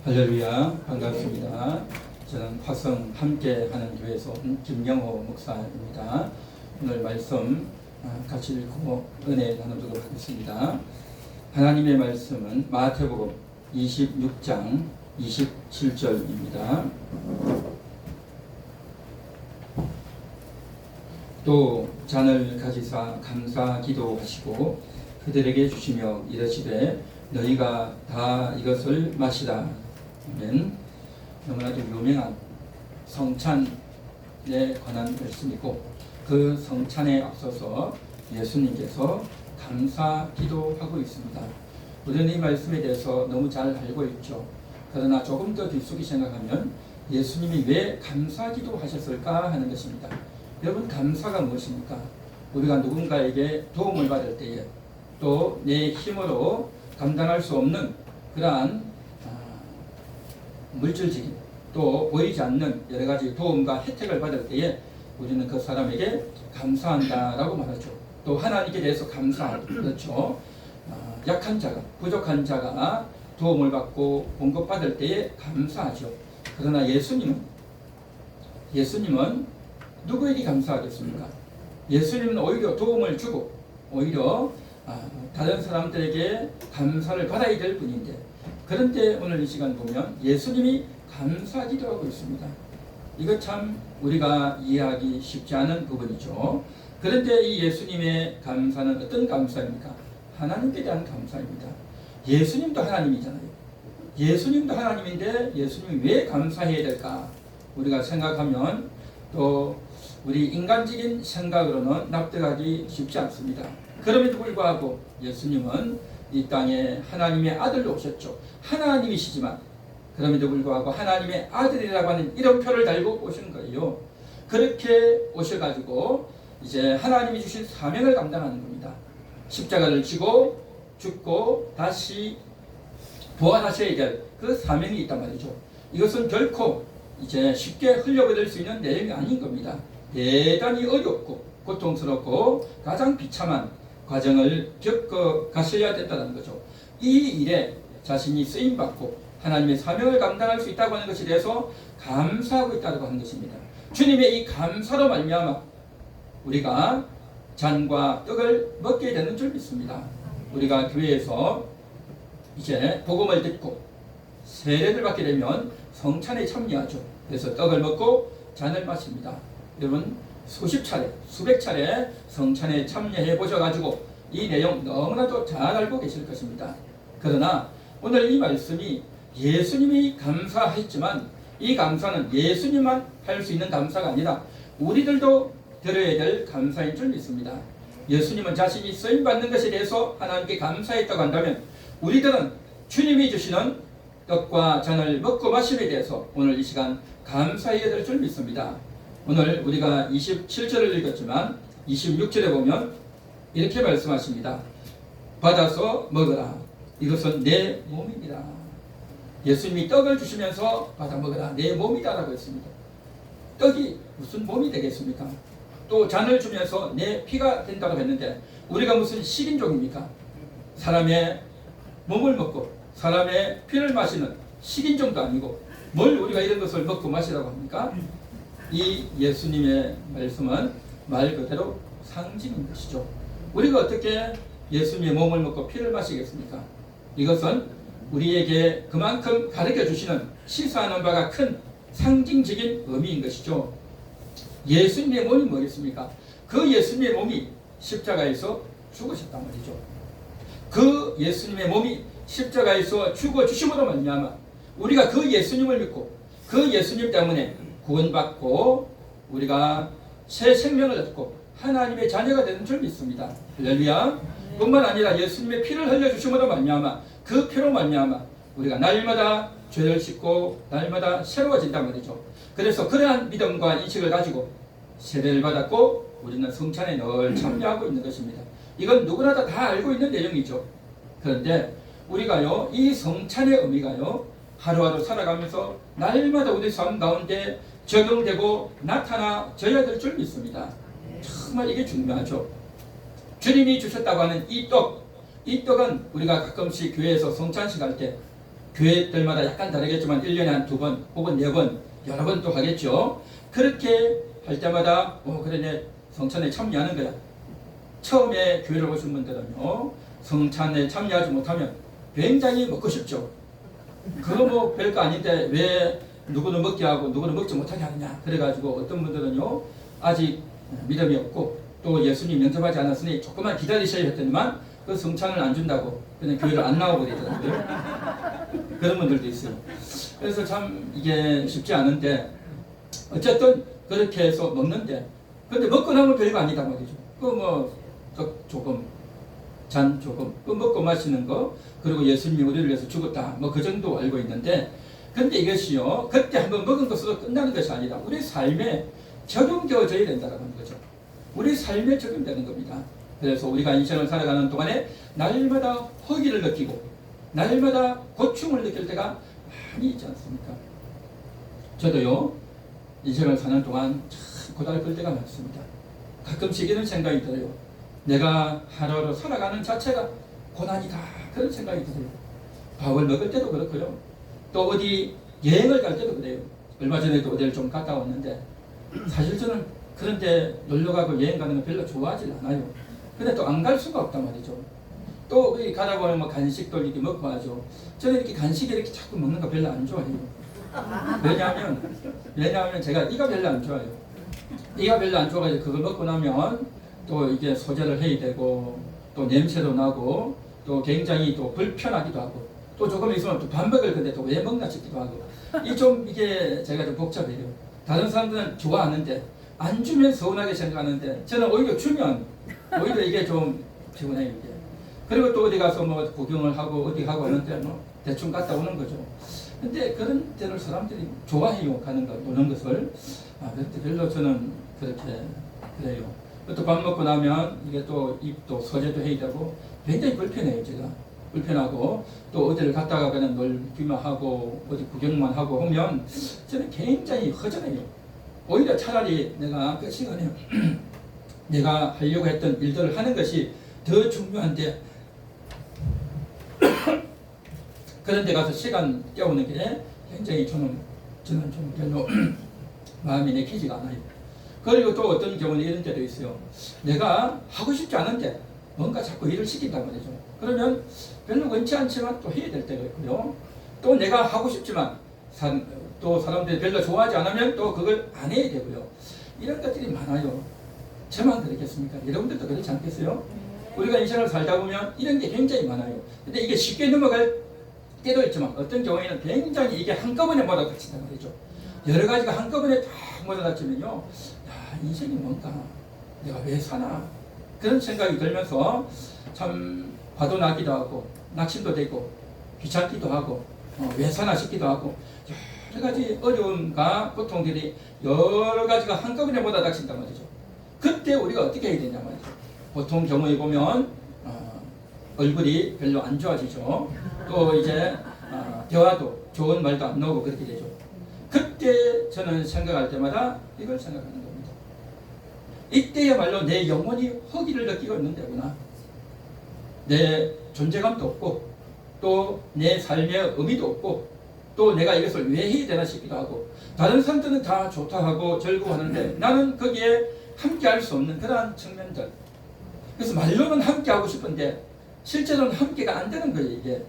할렐루야, 반갑습니다. 저는 화성 함께하는 교회에서 온 김영호 목사입니다. 오늘 말씀 같이 읽고 은혜 나누도록 하겠습니다. 하나님의 말씀은 마태복음 26장 27절입니다. 또 잔을 가지사 감사 기도하시고 그들에게 주시며 이르시되 너희가 다 이것을 마시라. 아멘. 너무나도 유명한 성찬에 관한 말씀이고, 그 성찬에 앞서서 예수님께서 감사 기도하고 있습니다. 우리는 이 말씀에 대해서 너무 잘 알고 있죠. 그러나 조금 더 깊숙이 생각하면 예수님이 왜 감사 기도하셨을까 하는 것입니다. 여러분, 감사가 무엇입니까? 우리가 누군가에게 도움을 받을 때에, 또 내 힘으로 감당할 수 없는 그러한 물질적인, 또 보이지 않는 여러 가지 도움과 혜택을 받을 때에 우리는 그 사람에게 감사한다라고 말하죠. 또 하나님께 대해서 감사하고, 그렇죠. 약한 자가, 부족한 자가 도움을 받고 공급받을 때에 감사하죠. 그러나 예수님은 누구에게 감사하겠습니까? 예수님은 오히려 도움을 주고 오히려 다른 사람들에게 감사를 받아야 될 분인데, 그런데 오늘 이 시간 보면 예수님이 감사기도 하고 있습니다. 이거 참 우리가 이해하기 쉽지 않은 부분이죠. 그런데 이 예수님의 감사는 어떤 감사입니까? 하나님께 대한 감사입니다. 예수님도 하나님이잖아요. 예수님도 하나님인데 예수님이 왜 감사해야 될까? 우리가 생각하면 또 우리 인간적인 생각으로는 납득하기 쉽지 않습니다. 그럼에도 불구하고 예수님은 이 땅에 하나님의 아들로 오셨죠. 하나님이시지만 그럼에도 불구하고 하나님의 아들이라고 하는 이름표를 달고 오신 거예요. 그렇게 오셔가지고 이제 하나님이 주신 사명을 감당하는 겁니다. 십자가를 지고 죽고 다시 부활하셔야 될 그 사명이 있단 말이죠. 이것은 결코 이제 쉽게 흘려버릴 수 있는 내용이 아닌 겁니다. 대단히 어렵고 고통스럽고 가장 비참한 과정을 겪어 가셔야 된다는 거죠. 이 일에 자신이 쓰임받고 하나님의 사명을 감당할 수 있다고 하는 것에 대해서 감사하고 있다고 하는 것입니다. 주님의 이 감사로 말미암아 우리가 잔과 떡을 먹게 되는 줄 믿습니다. 우리가 교회에서 이제 복음을 듣고 세례를 받게 되면 성찬에 참여하죠. 그래서 떡을 먹고 잔을 마십니다. 여러분, 수십 차례, 수백 차례 성찬에 참여해 보셔가지고 이 내용 너무나도 잘 알고 계실 것입니다. 그러나 오늘 이 말씀이 예수님이 감사했지만 이 감사는 예수님만 할 수 있는 감사가 아니라 우리들도 드려야 될 감사인 줄 믿습니다. 예수님은 자신이 쓰임받는 것에 대해서 하나님께 감사했다고 한다면 우리들은 주님이 주시는 떡과 잔을 먹고 마심에 대해서 오늘 이 시간 감사해야 될 줄 믿습니다. 오늘 우리가 27절을 읽었지만 26절에 보면 이렇게 말씀하십니다. 받아서 먹으라. 이것은 내 몸입니다. 예수님이 떡을 주시면서 받아 먹으라. 내 몸이다라고 했습니다. 떡이 무슨 몸이 되겠습니까? 또 잔을 주면서 내 피가 된다고 했는데 우리가 무슨 식인종입니까? 사람의 몸을 먹고 사람의 피를 마시는 식인종도 아니고 뭘 우리가 이런 것을 먹고 마시라고 합니까? 이 예수님의 말씀은 말 그대로 상징인 것이죠. 우리가 어떻게 예수님의 몸을 먹고 피를 마시겠습니까? 이것은 우리에게 그만큼 가르쳐 주시는 시사하는 바가 큰 상징적인 의미인 것이죠. 예수님의 몸이 뭐겠습니까? 그 예수님의 몸이 십자가에서 죽으셨단 말이죠. 그 예수님의 몸이 십자가에서 죽어주심으로 말미암아 우리가 그 예수님을 믿고 그 예수님 때문에 구원받고 우리가 새 생명을 얻고 하나님의 자녀가 되는 줄 믿습니다. 할렐루야. 뿐만 아니라 예수님의 피를 흘려주심으로 말미암아 그 피로 말미암아 우리가 날마다 죄를 씻고 날마다 새로워진단 말이죠. 그래서 그러한 믿음과 인식을 가지고 세례를 받았고 우리는 성찬에 늘 참여하고 있는 것입니다. 이건 누구나 다 알고 있는 내용이죠. 그런데 우리가요, 이 성찬의 의미가요, 하루하루 살아가면서 날마다 우리 삶 가운데 적용되고 나타나져야 될 줄 믿습니다. 정말 이게 중요하죠. 주님이 주셨다고 하는 이 떡은 우리가 가끔씩 교회에서 성찬식 할 때 교회들마다 약간 다르겠지만 1년에 한 2번 혹은 4번 여러 번 또 하겠죠. 그렇게 할 때마다 그러네 성찬에 참여하는 거야. 처음에 교회를 오신 분들은요 성찬에 참여하지 못하면 굉장히 먹고 싶죠. 그거 뭐 별거 아닌데 왜 누구는 먹게 하고 누구는 먹지 못하게 하느냐. 그래가지고 어떤 분들은요 아직 믿음이 없고 또 예수님 영접하지 않았으니 조금만 기다리셔야 했더니만 그 성찬을 안 준다고 그냥 교회를 안 나와버리더라고요. 그런 분들도 있어요. 그래서 참 이게 쉽지 않은데 어쨌든 그렇게 해서 먹는데 근데 먹고 나면 별거 아니다 말이죠. 그 뭐 조금 잔 조금 그 먹고 마시는 거 그리고 예수님이 우리를 위해서 죽었다 뭐 그 정도 알고 있는데 근데 이것이요 그때 한번 먹은 것으로 끝나는 것이 아니라 우리 삶에 적용되어져야 된다는 거죠. 우리 삶에 적용되는 겁니다. 그래서 우리가 인생을 살아가는 동안에 날마다 허기를 느끼고 날마다 고충을 느낄 때가 많이 있지 않습니까? 저도요 인생을 사는 동안 참 고달플 때가 많습니다. 가끔씩 이런 생각이 들어요. 내가 하루하루 살아가는 자체가 고난이다 그런 생각이 들어요. 밥을 먹을 때도 그렇고요. 또 어디 여행을 갈 때도 그래요. 얼마 전에도 어디를 좀 갔다 왔는데 사실 저는 그런데 놀러가고 여행 가는 거 별로 좋아하지 않아요. 근데 또 안 갈 수가 없단 말이죠. 또 가다 보면 뭐 간식도 이렇게 먹고 하죠. 저는 이렇게 간식 이렇게 자꾸 먹는 거 별로 안 좋아해요. 왜냐하면 제가 이가 별로 안 좋아요. 이가 별로 안 좋아가지고 그걸 먹고 나면 또 이게 소재를 해야 되고 또 냄새도 나고 또 굉장히 또 불편하기도 하고 또 조금 있으면 또 밥 먹을 건데 또 왜 먹나 싶기도 하고 이게 제가 좀 복잡해요. 다른 사람들은 좋아하는데 안 주면 서운하게 생각하는데 저는 오히려 주면 오히려 이게 좀 피곤해요. 이게. 그리고 또 어디 가서 뭐 구경을 하고 어디 하고 하는데 뭐 대충 갔다 오는 거죠. 근데 그런 데를 사람들이 좋아해요. 가는 거, 노는 것을. 그런데 별로 저는 그렇게 그래요. 또 밥 먹고 나면 이게 또 입도 소재도 해야 되고 굉장히 불편해요. 제가. 불편하고 또 어디를 갔다가 그냥 놀기만 하고 어디 구경만 하고 하면 저는 굉장히 허전해요. 오히려 차라리 내가 그 시간에 내가 하려고 했던 일들을 하는 것이 더 중요한데 그런 데 가서 시간 때우는 게 굉장히 저는 좀 별로 마음이 내키지가 않아요. 그리고 또 어떤 경우는 이런 때도 있어요. 내가 하고 싶지 않은데 뭔가 자꾸 일을 시킨단 말이죠. 그러면 별로 원치 않지만 또 해야 될 때가 있고요. 또 내가 하고 싶지만 또 사람들이 별로 좋아하지 않으면 또 그걸 안 해야 되고요. 이런 것들이 많아요. 저만 그렇겠습니까? 여러분들도 그렇지 않겠어요? 우리가 인생을 살다 보면 이런 게 굉장히 많아요. 근데 이게 쉽게 넘어갈 때도 있지만 어떤 경우에는 굉장히 이게 한꺼번에 몰아닥친단 말이죠. 여러 가지가 한꺼번에 다 몰아닥치면요. 야, 인생이 뭔가 내가 왜 사나 그런 생각이 들면서 참 화도 나기도 하고 낙심도 되고 귀찮기도 하고 왜 사나 싶기도 하고 여러 가지 어려움과 고통들이 여러 가지가 한꺼번에 몰아닥친단 말이죠. 그때 우리가 어떻게 해야 되냐 말이죠. 보통 경우에 보면 얼굴이 별로 안 좋아지죠. 또 이제 대화도 좋은 말도 안 나오고 그렇게 되죠. 그때 저는 생각할 때마다 이걸 생각하는 겁니다. 이때야말로 내 영혼이 허기를 느끼고 있는 데구나. 내 존재감도 없고 또 내 삶의 의미도 없고 또 내가 이것을 왜 해야 되나 싶기도 하고 다른 사람들은 다 좋다 하고 즐거워하는데 나는 거기에 함께할 수 없는 그러한 측면들. 그래서 말로는 함께하고 싶은데 실제로는 함께가 안 되는 거예요. 이게.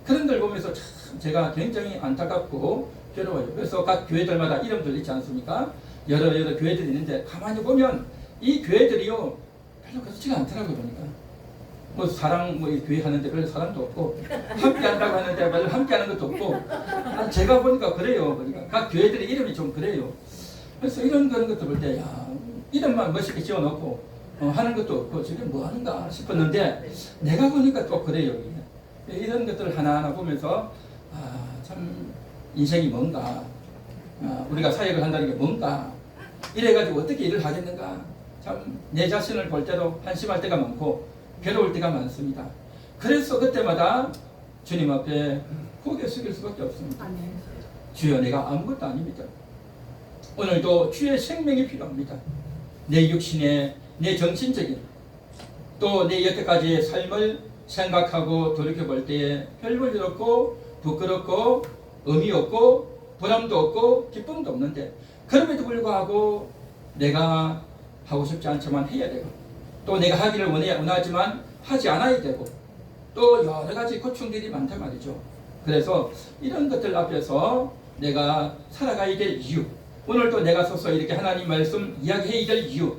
그런 걸 보면서 참 제가 굉장히 안타깝고 괴로워요. 그래서 각 교회들마다 이름들 있지 않습니까? 여러 교회들이 있는데 가만히 보면 이 교회들이요 별로 그렇지가 않더라고요. 보니까 뭐 사랑 뭐 교회 하는데 별로 사랑도 없고 함께 한다고 하는데 별로 함께 하는 것도 없고 제가 보니까 그래요. 그러니까 각 교회들의 이름이 좀 그래요. 그래서 이런 그런 것들 볼 때 야 이름만 멋있게 지어놓고 하는 것도 없고 지금 뭐 하는가 싶었는데 내가 보니까 또 그래요. 이런 것들을 하나하나 보면서 참 인생이 뭔가 우리가 사역을 한다는 게 뭔가 이래가지고 어떻게 일을 하겠는가 참 내 자신을 볼 때도 한심할 때가 많고 괴로울 때가 많습니다. 그래서 그때마다 주님 앞에 고개 숙일 수밖에 없습니다. 주여 내가 아무것도 아닙니다. 오늘도 주의 생명이 필요합니다. 내 육신의 내 정신적인 또 내 여태까지의 삶을 생각하고 돌이켜볼 때에 별 볼 일 없고 부끄럽고 의미 없고 보람도 없고 기쁨도 없는데 그럼에도 불구하고 내가 하고 싶지 않지만 해야 되고 또 내가 하기를 원하지만 하지 않아야 되고 또 여러 가지 고충들이 많단 말이죠. 그래서 이런 것들 앞에서 내가 살아가야 될 이유, 오늘도 내가 서서 이렇게 하나님 말씀 이야기해야 될 이유,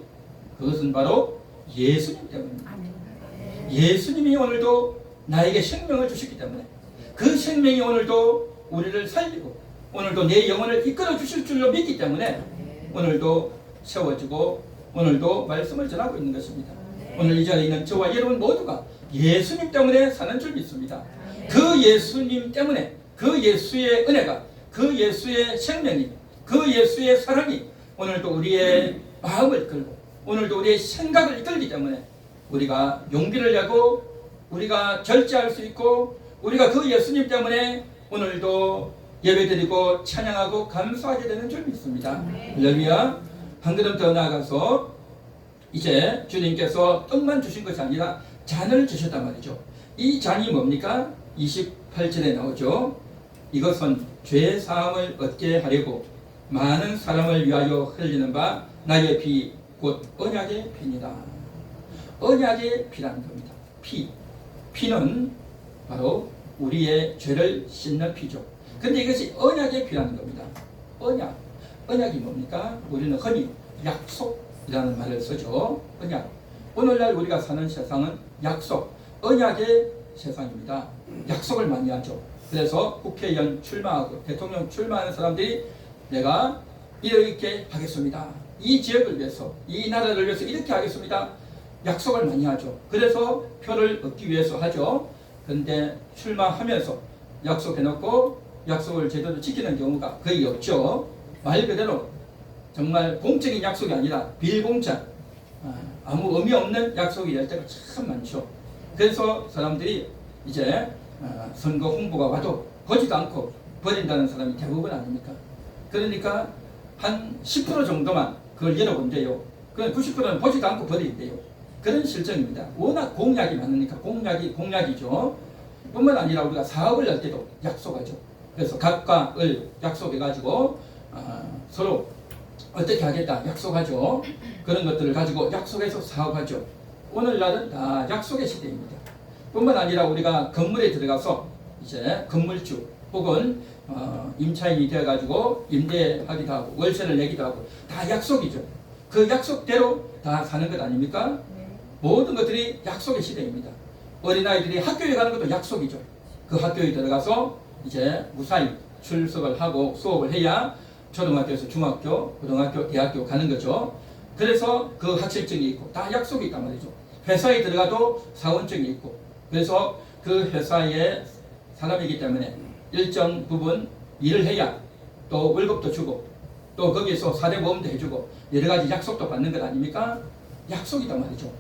그것은 바로 예수님 때문입니다. 예수님이 오늘도 나에게 생명을 주셨기 때문에 그 생명이 오늘도 우리를 살리고 오늘도 내 영혼을 이끌어 주실 줄로 믿기 때문에 오늘도 세워지고 오늘도 말씀을 전하고 있는 것입니다. 오늘 이 자리에 있는 저와 여러분 모두가 예수님 때문에 사는 줄 믿습니다. 그 예수님 때문에 그 예수의 은혜가 그 예수의 생명이 그 예수의 사랑이 오늘도 우리의 마음을 이끌고 오늘도 우리의 생각을 이끌기 때문에 우리가 용기를 내고 우리가 절제할 수 있고 우리가 그 예수님 때문에 오늘도 예배드리고 찬양하고 감사하게 되는 줄 믿습니다. 할렐루야. 한 걸음 더 나아가서 이제 주님께서 떡만 주신 것이 아니라 잔을 주셨단 말이죠. 이 잔이 뭡니까? 28절에 나오죠. 이것은 죄 사함을 얻게 하려고 많은 사람을 위하여 흘리는 바 나의 피 곧 언약의 피입니다. 언약의 피라는 겁니다. 피는 바로 우리의 죄를 씻는 피죠. 근데 이것이 언약의 피라는 겁니다. 언약이 뭡니까? 우리는 흔히 약속이라는 말을 쓰죠. 언약. 오늘날 우리가 사는 세상은 약속, 언약의 세상입니다. 약속을 많이 하죠. 그래서 국회의원 출마하고 대통령 출마하는 사람들이 내가 이렇게 하겠습니다. 이 지역을 위해서, 이 나라를 위해서 이렇게 하겠습니다. 약속을 많이 하죠. 그래서 표를 얻기 위해서 하죠. 그런데 출마하면서 약속해놓고 약속을 제대로 지키는 경우가 거의 없죠. 말 그대로 정말 공적인 약속이 아니라 빌공적, 아무 의미 없는 약속이 될 때가 참 많죠. 그래서 사람들이 이제 선거 홍보가 와도 보지도 않고 버린다는 사람이 대부분 아닙니까? 그러니까 한 10% 정도만 그걸 열어본대요. 그건 90%는 보지도 않고 버린대요. 그런 실정입니다. 워낙 공약이 많으니까 공약이죠. 뿐만 아니라 우리가 사업을 할 때도 약속하죠. 그래서 각과 을 약속해가지고 서로 어떻게 하겠다 약속하죠. 그런 것들을 가지고 약속해서 사업하죠. 오늘날은 다 약속의 시대입니다. 뿐만 아니라 우리가 건물에 들어가서 이제 건물주 혹은 임차인이 되어가지고 임대하기도 하고 월세를 내기도 하고 다 약속이죠. 그 약속대로 다 사는 것 아닙니까? 모든 것들이 약속의 시대입니다. 어린아이들이 학교에 가는 것도 약속이죠. 그 학교에 들어가서 이제 무사히 출석을 하고 수업을 해야 초등학교에서 중학교, 고등학교, 대학교 가는 거죠. 그래서 그 학생증이 있고 다 약속이 있단 말이죠. 회사에 들어가도 사원증이 있고 그래서 그 회사의 사람이기 때문에 일정 부분 일을 해야 또 월급도 주고 또 거기에서 사대보험도 해주고 여러 가지 약속도 받는 것 아닙니까? 약속이단 말이죠.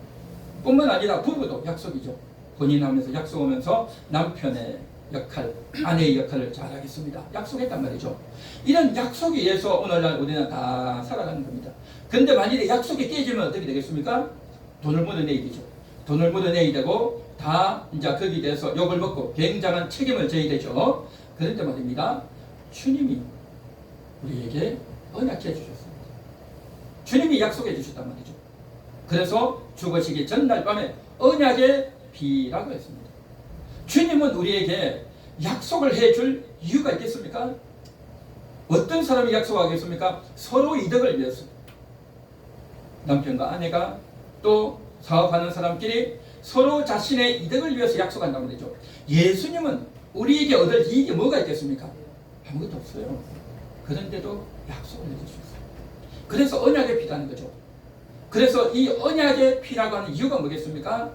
뿐만 아니라 부부도 약속이죠. 혼인하면서 약속하면서 남편의 역할, 아내의 역할을 잘하겠습니다. 약속했단 말이죠. 이런 약속에 의해서 오늘날 우리는 다 살아가는 겁니다. 그런데 만일에 약속이 깨지면 어떻게 되겠습니까? 돈을 묻어내야 되죠. 돈을 묻어내야 되고 다 이제 거기에 대해서 욕을 먹고 굉장한 책임을 져야 되죠. 그런데 말입니다. 주님이 우리에게 언약해 주셨습니다. 주님이 약속해 주셨단 말이죠. 그래서 죽으시기 전날 밤에 언약의 피라고 했습니다. 주님은 우리에게 약속을 해줄 이유가 있겠습니까? 어떤 사람이 약속하겠습니까? 서로 이득을 위해서. 남편과 아내가 또 사업하는 사람끼리 서로 자신의 이득을 위해서 약속한다고 그러죠. 예수님은 우리에게 얻을 이익이 뭐가 있겠습니까? 아무것도 없어요. 그런데도 약속을 해주셨어요. 그래서 언약의 피라는 거죠. 그래서 이 언약의 피라고 하는 이유가 뭐겠습니까?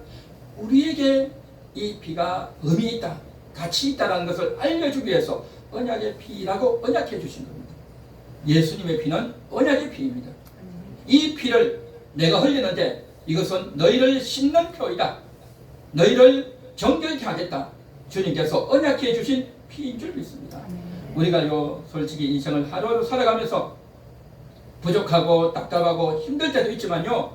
우리에게 이 피가 의미 있다, 가치 있다는 것을 알려주기 위해서 언약의 피라고 언약해 주신 겁니다. 예수님의 피는 언약의 피입니다. 이 피를 내가 흘리는데 이것은 너희를 씻는 표이다. 너희를 정결케 하겠다. 주님께서 언약해 주신 피인 줄 믿습니다. 우리가요 솔직히 인생을 하루하루 살아가면서 부족하고 답답하고 힘들 때도 있지만요,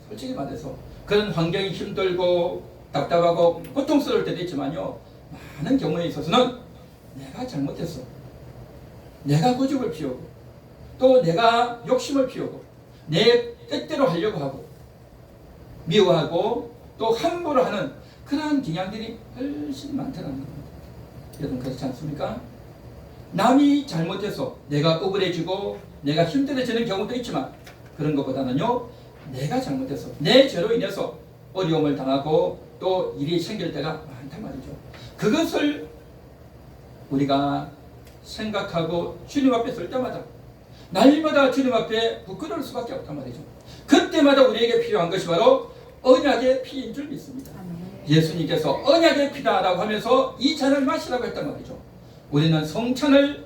솔직히 말해서 그런 환경이 힘들고 답답하고 고통스러울 때도 있지만요, 많은 경우에 있어서는 내가 잘못했어. 내가 고집을 피우고 또 내가 욕심을 피우고 내 뜻대로 하려고 하고 미워하고 또 함부로 하는 그러한 경향들이 훨씬 많다는 겁니다. 여러분 그렇지 않습니까? 남이 잘못해서 내가 억울해지고 내가 힘들어지는 경우도 있지만 그런 것보다는요 내가 잘못해서 내 죄로 인해서 어려움을 당하고 또 일이 생길 때가 많단 말이죠. 그것을 우리가 생각하고 주님 앞에 설 때마다 날마다 주님 앞에 부끄러울 수밖에 없단 말이죠. 그때마다 우리에게 필요한 것이 바로 언약의 피인 줄 믿습니다. 예수님께서 언약의 피다라고 하면서 이 잔을 마시라고 했단 말이죠. 우리는 성찬을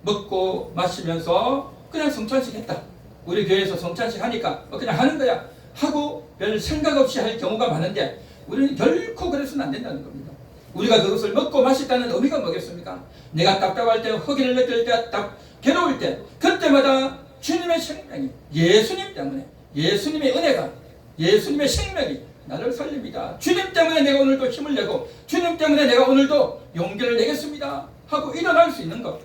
먹고 마시면서 그냥 성찬식 했다. 우리 교회에서 성찬식 하니까 그냥 하는 거야 하고 별 생각 없이 할 경우가 많은데 우리는 결코 그래서는 안 된다는 겁니다. 우리가 그것을 먹고 마셨다는 의미가 뭐겠습니까? 내가 답답할 때, 허기를 느낄 때, 괴로울 때 그때마다 주님의 생명이 예수님 때문에 예수님의 은혜가 예수님의 생명이 나를 살립니다. 주님 때문에 내가 오늘도 힘을 내고 주님 때문에 내가 오늘도 용기를 내겠습니다 하고 일어날 수 있는 것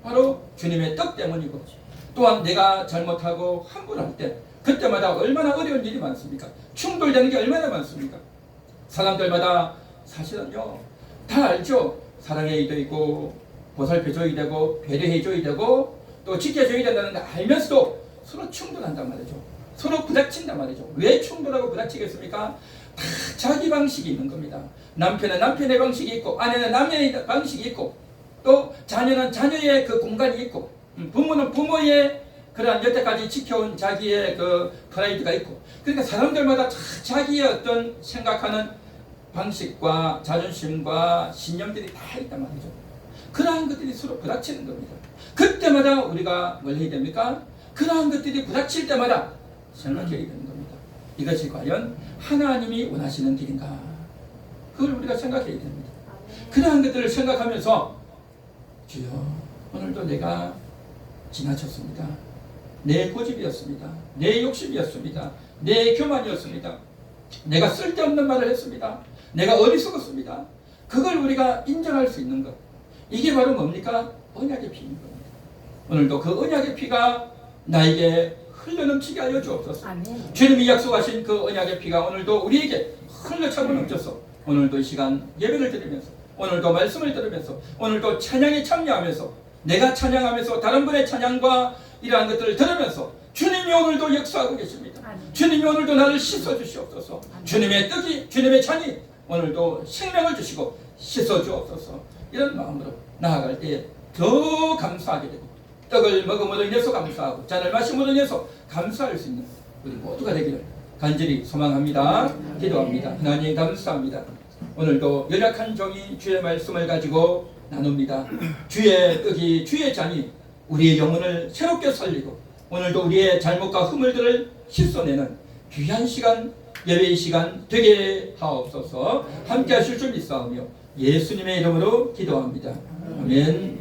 바로 주님의 떡 때문이고 또한 내가 잘못하고 함부로 할 때 그때마다 얼마나 어려운 일이 많습니까? 충돌되는 게 얼마나 많습니까? 사람들마다 사실은요 다 알죠. 사랑해야 되고 보살펴줘야 되고 배려해줘야 되고 또 지켜줘야 된다는 걸 알면서도 서로 충돌한단 말이죠. 서로 부닥친단 말이죠. 왜 충돌하고 부닥치겠습니까? 다 자기 방식이 있는 겁니다. 남편은 남편의 방식이 있고 아내는 남편의 방식이 있고 또 자녀는 자녀의 그 공간이 있고 부모는 부모의 그러한 여태까지 지켜온 자기의 그 프라이드가 있고 그러니까 사람들마다 자기의 어떤 생각하는 방식과 자존심과 신념들이 다 있단 말이죠. 그러한 것들이 서로 부닥치는 겁니다. 그때마다 우리가 뭘 해야 됩니까? 그러한 것들이 부닥칠 때마다 생각해야 되는 겁니다. 이것이 과연 하나님이 원하시는 길인가? 그걸 우리가 생각해야 됩니다. 그러한 것들을 생각하면서 주여 오늘도 내가 지나쳤습니다. 내 고집이었습니다. 내 욕심이었습니다. 내 교만이었습니다. 내가 쓸데없는 말을 했습니다. 내가 어리석었습니다. 그걸 우리가 인정할 수 있는 것 이게 바로 뭡니까? 언약의 피인 겁니다. 오늘도 그 언약의 피가 나에게 흘러넘치게 하여 주옵소서. 아멘. 주님이 약속하신 그 언약의 피가 오늘도 우리에게 흘러차고 넘쳐서 오늘도 이 시간 예배를 드리면서 오늘도 말씀을 들으면서 오늘도 찬양에 참여하면서 내가 찬양하면서 다른 분의 찬양과 이러한 것들을 들으면서 주님이 오늘도 역사하고 계십니다. 아멘. 주님이 오늘도 나를 씻어주시옵소서. 아멘. 주님의 떡이 주님의 잔이 오늘도 생명을 주시고 씻어주옵소서. 이런 마음으로 나아갈 때 더 감사하게 되고 떡을 먹음으로 인해서 감사하고 잔을 마심으로 인해서 감사할 수 있는 우리 모두가 되기를 간절히 소망합니다. 기도합니다. 하나님 감사합니다. 오늘도 연약한 종이 주의 말씀을 가지고 나눕니다. 주의 떡이 주의 잔이 우리의 영혼을 새롭게 살리고 오늘도 우리의 잘못과 허물들을 씻어내는 귀한 시간 예배의 시간 되게 하옵소서. 함께 하실 줄 믿사오며 예수님의 이름으로 기도합니다. 아멘.